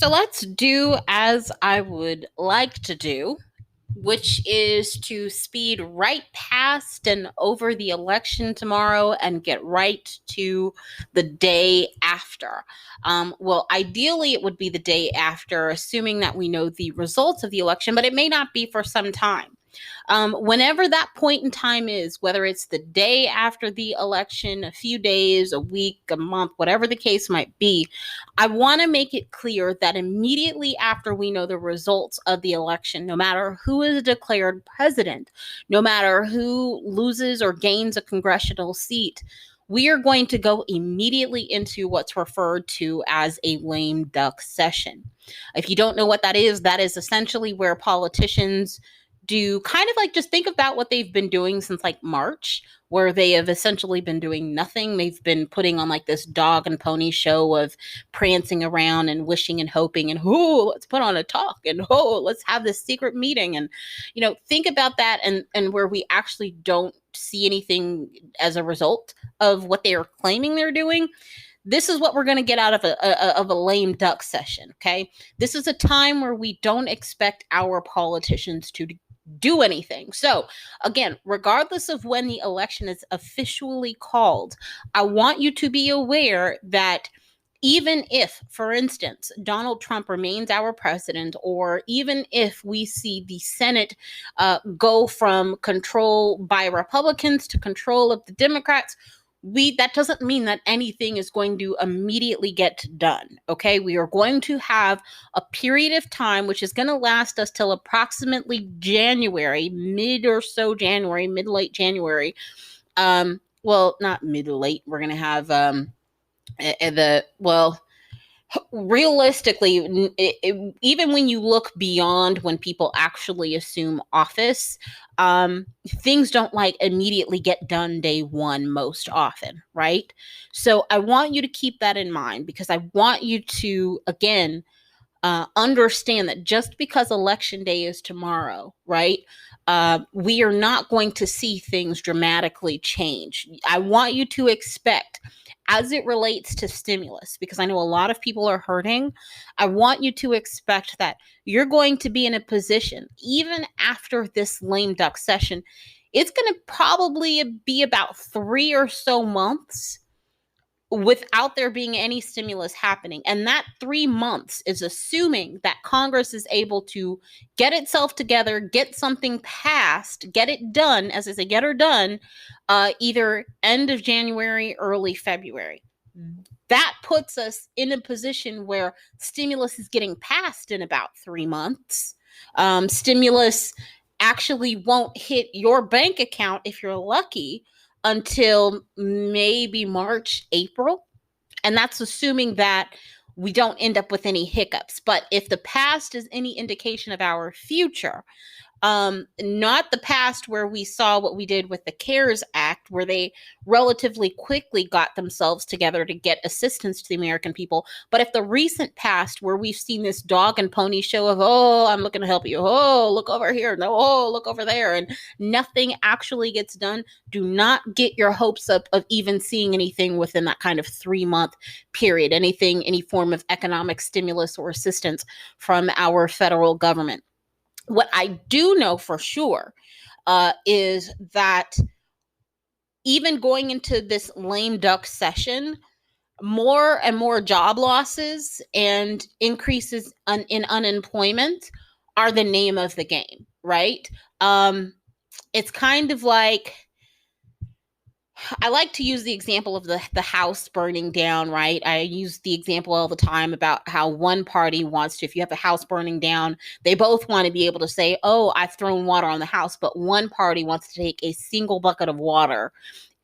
So let's do as I would like to do, which is to speed right past and over the election tomorrow and get right to the day after. Well, ideally, it would be the day after, assuming that we know the results of the election, but it may not be for some time. Whenever that point in time is, whether it's the day after the election, a few days, a week, a month, whatever the case might be, I want to make it clear that immediately after we know the results of the election, no matter who is declared president, no matter who loses or gains a congressional seat, we are going to go immediately into what's referred to as a lame duck session. If you don't know what that is essentially where politicians do kind of like just think about what they've been doing since like March, where they have essentially been doing nothing. They've been putting on like this dog and pony show of prancing around and wishing and hoping and let's put on a talk and let's have this secret meeting and think about that and where we actually don't see anything as a result of what they are claiming they're doing. This is what we're going to get out of a lame duck session, okay? This is a time where we don't expect our politicians to do anything. So again, regardless of when the election is officially called, I want you to be aware that even if, for instance, Donald Trump remains our president, or even if we see the Senate go from control by Republicans to control of the Democrats, that doesn't mean that anything is going to immediately get done. Okay, we are going to have a period of time which is going to last us till approximately January, mid late January. Well, not mid late. We're going to have realistically, even when you look beyond when people actually assume office, things don't like immediately get done day one most often, right? So I want you to keep that in mind, because I want you to, again, understand that just because election day is tomorrow, right? We are not going to see things dramatically change. I want you to expect, as it relates to stimulus, because I know a lot of people are hurting, I want you to expect that you're going to be in a position, even after this lame duck session, it's going to probably be about 3 or so months without there being any stimulus happening. And that 3 months is assuming that Congress is able to get itself together, get something passed, get it done, as I say, get her done, either end of January, early February. That puts us in a position where stimulus is getting passed in about 3 months. Stimulus actually won't hit your bank account, if you're lucky, until maybe March, April. And that's assuming that we don't end up with any hiccups. But if the past is any indication of our future, not the past where we saw what we did with the CARES Act, where they relatively quickly got themselves together to get assistance to the American people. But if the recent past, where we've seen this dog and pony show of, I'm looking to help you, look over here, no, look over there, and nothing actually gets done, do not get your hopes up of even seeing anything within that kind of 3-month period, any form of economic stimulus or assistance from our federal government. What I do know for sure is that even going into this lame duck session, more and more job losses and increases in unemployment are the name of the game, right? It's kind of like, I like to use the example of the house burning down, right? I use the example all the time about how one party wants to, if you have a house burning down, they both want to be able to say, I've thrown water on the house, but one party wants to take a single bucket of water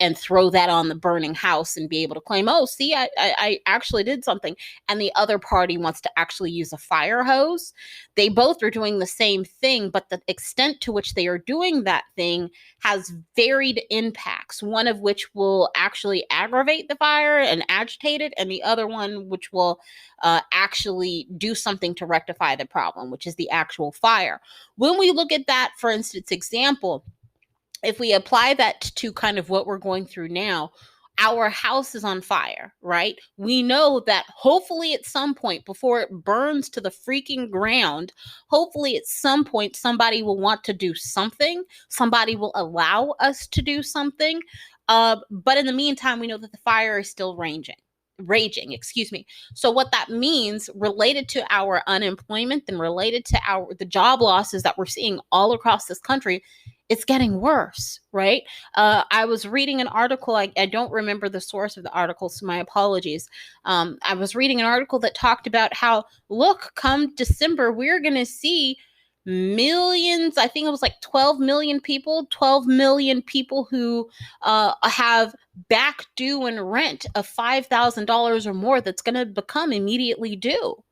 and throw that on the burning house and be able to claim, see, I actually did something. And the other party wants to actually use a fire hose. They both are doing the same thing, but the extent to which they are doing that thing has varied impacts, one of which will actually aggravate the fire and agitate it, and the other one which will actually do something to rectify the problem, which is the actual fire. When we look at that, for instance, example, if we apply that to kind of what we're going through now, our house is on fire, right? We know that hopefully at some point before it burns to the freaking ground, hopefully at some point somebody will want to do something. Somebody will allow us to do something. But in the meantime, we know that the fire is still raging, excuse me. So what that means related to our unemployment and related to the job losses that we're seeing all across this country, it's getting worse, right? I was reading an article. I don't remember the source of the article, so my apologies. I was reading an article that talked about how, look, come December, we're going to see millions. I think it was like 12 million people who have back due in rent of $5,000 or more that's going to become immediately due.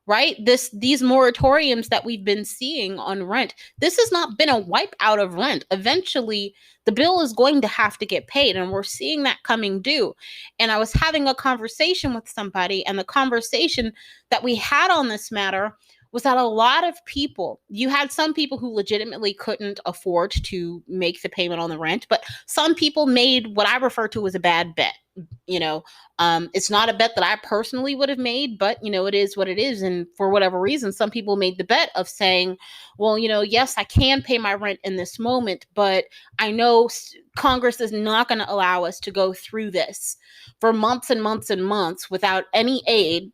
Right? These moratoriums that we've been seeing on rent, this has not been a wipe out of rent. Eventually, the bill is going to have to get paid, and we're seeing that coming due. And I was having a conversation with somebody, and the conversation that we had on this matter was that a lot of people, you had some people who legitimately couldn't afford to make the payment on the rent, but some people made what I refer to as a bad bet. It's not a bet that I personally would have made, but, it is what it is. And for whatever reason, some people made the bet of saying, well, yes, I can pay my rent in this moment, but I know Congress is not going to allow us to go through this for months and months and months without any aid.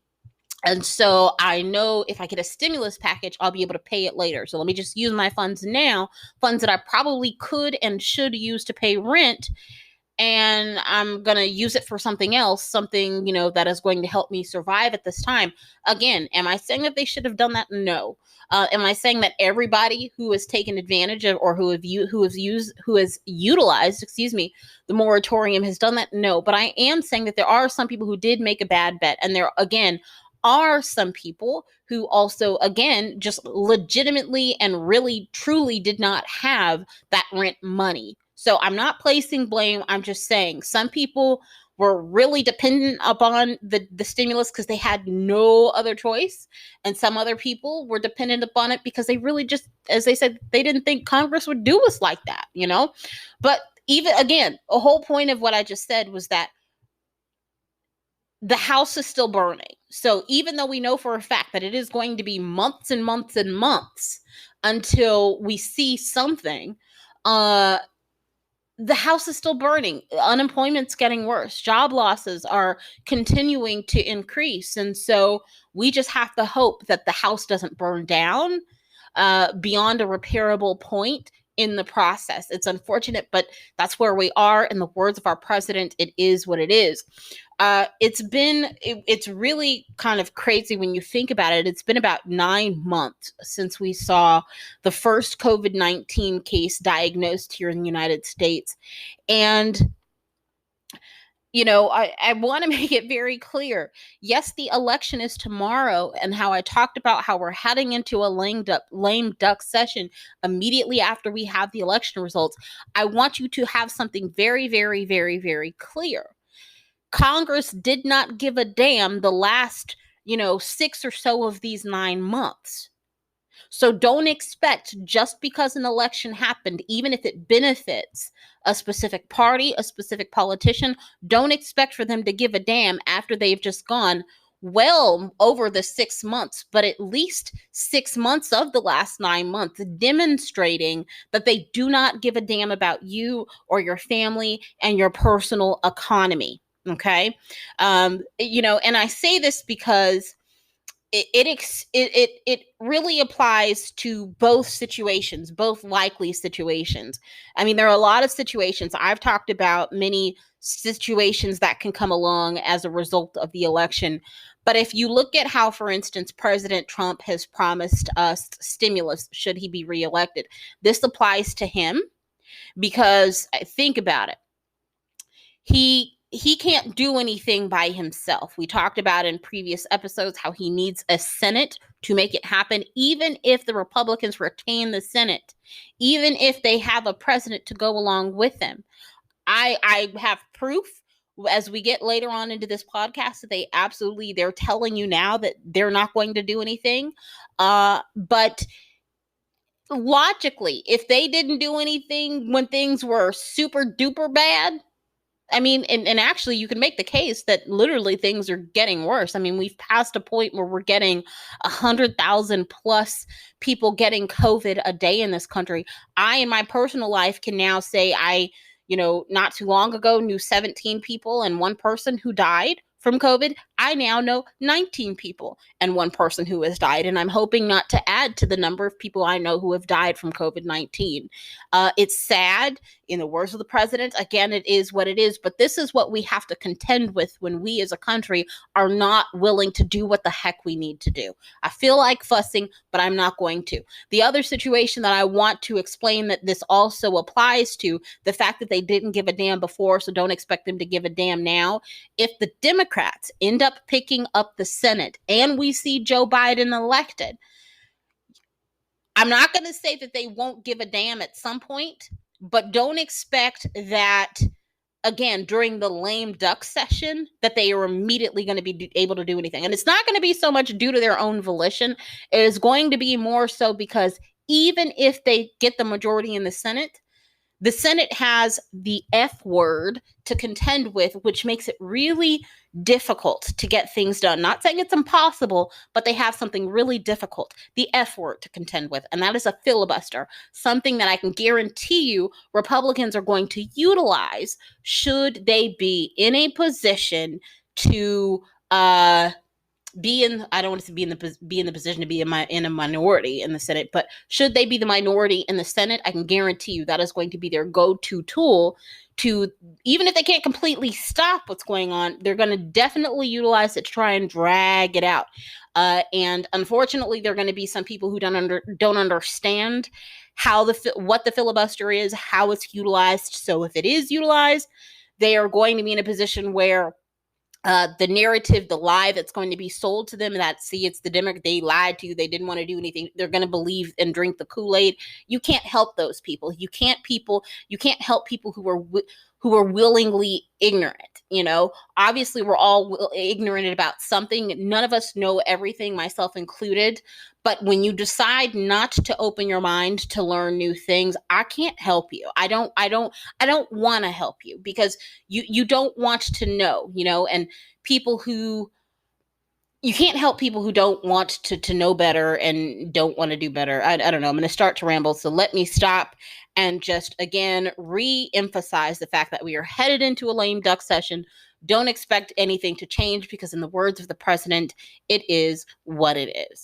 And so I know if I get a stimulus package, I'll be able to pay it later. So let me just use my funds now, funds that I probably could and should use to pay rent. And I'm going to use it for something else, something, that is going to help me survive at this time. Again, am I saying that they should have done that? No. Am I saying that everybody who has taken advantage of or who has utilized, the moratorium has done that? No. But I am saying that there are some people who did make a bad bet. And there, again, are some people who also, again, just legitimately and really, truly did not have that rent money. So I'm not placing blame. I'm just saying some people were really dependent upon the stimulus because they had no other choice. And some other people were dependent upon it because they really just, as they said, they didn't think Congress would do us like that, But even, again, a whole point of what I just said was that the house is still burning. So even though we know for a fact that it is going to be months and months and months until we see something, the house is still burning. Unemployment's getting worse. Job losses are continuing to increase. And so we just have to hope that the house doesn't burn down beyond a repairable point in the process. It's unfortunate, but that's where we are. In the words of our president, it is what it is. It's really kind of crazy when you think about it. It's been about 9 months since we saw the first COVID-19 case diagnosed here in the United States. And I want to make it very clear. Yes, the election is tomorrow, and how I talked about how we're heading into a lame duck session immediately after we have the election results. I want you to have something very, very, very, very clear. Congress did not give a damn the last, 6 or so of these 9 months. So don't expect, just because an election happened, even if it benefits a specific party, a specific politician, don't expect for them to give a damn after they've just gone well over the 6 months, but at least 6 months of the last 9 months, demonstrating that they do not give a damn about you or your family and your personal economy. Okay. And I say this because it really applies to both situations, both likely situations. I mean, there are a lot of situations. I've talked about many situations that can come along as a result of the election. But if you look at how, for instance, President Trump has promised us stimulus should he be reelected, this applies to him because think about it. He can't do anything by himself. We talked about in previous episodes how he needs a Senate to make it happen, even if the Republicans retain the Senate, even if they have a president to go along with them. I have proof as we get later on into this podcast that they're telling you now that they're not going to do anything. But logically, if they didn't do anything when things were super duper bad, I mean, and actually, you can make the case that literally things are getting worse. I mean, we've passed a point where we're getting 100,000 plus people getting COVID a day in this country. I, in my personal life, can now say not too long ago, knew 17 people and one person who died from COVID. I now know 19 people and one person who has died. And I'm hoping not to add to the number of people I know who have died from COVID-19. It's sad. In the words of the president, again, it is what it is. But this is what we have to contend with when we as a country are not willing to do what the heck we need to do. I feel like fussing, but I'm not going to. The other situation that I want to explain that this also applies to, the fact that they didn't give a damn before, so don't expect them to give a damn now. If the Democrats end up picking up the Senate and we see Joe Biden elected, I'm not going to say that they won't give a damn at some point, but don't expect that, again, during the lame duck session, that they are immediately going to be able to do anything. And it's not going to be so much due to their own volition. It is going to be more so because even if they get the majority in the Senate has the F word to contend with, which makes it really difficult to get things done. Not saying it's impossible, but they have something really difficult, the F word to contend with, and that is a filibuster, something that I can guarantee you Republicans are going to utilize should they be in a position to I don't want to be in the position to be in a minority in the Senate, but should they be the minority in the Senate, I can guarantee you that is going to be their go-to tool to, even if they can't completely stop what's going on, they're going to definitely utilize it to try and drag it out. And unfortunately, there are going to be some people who don't understand what the filibuster is, how it's utilized. So if it is utilized, they are going to be in a position where the narrative, the lie that's going to be sold to them, that, see, it's the Democrat, they lied to you, they didn't want to do anything, they're going to believe and drink the Kool-Aid. You can't help those people. You can't help people who are willingly ignorant. Obviously we're all ignorant about something. None of us know everything, myself included. But when you decide not to open your mind to learn new things, I can't help you. I don't want to help you, because you don't want to know, and people who, you can't help people who don't want to know better and don't want to do better. I don't know. I'm going to start to ramble. So let me stop and just, again, re-emphasize the fact that we are headed into a lame duck session. Don't expect anything to change, because in the words of the president, it is what it is.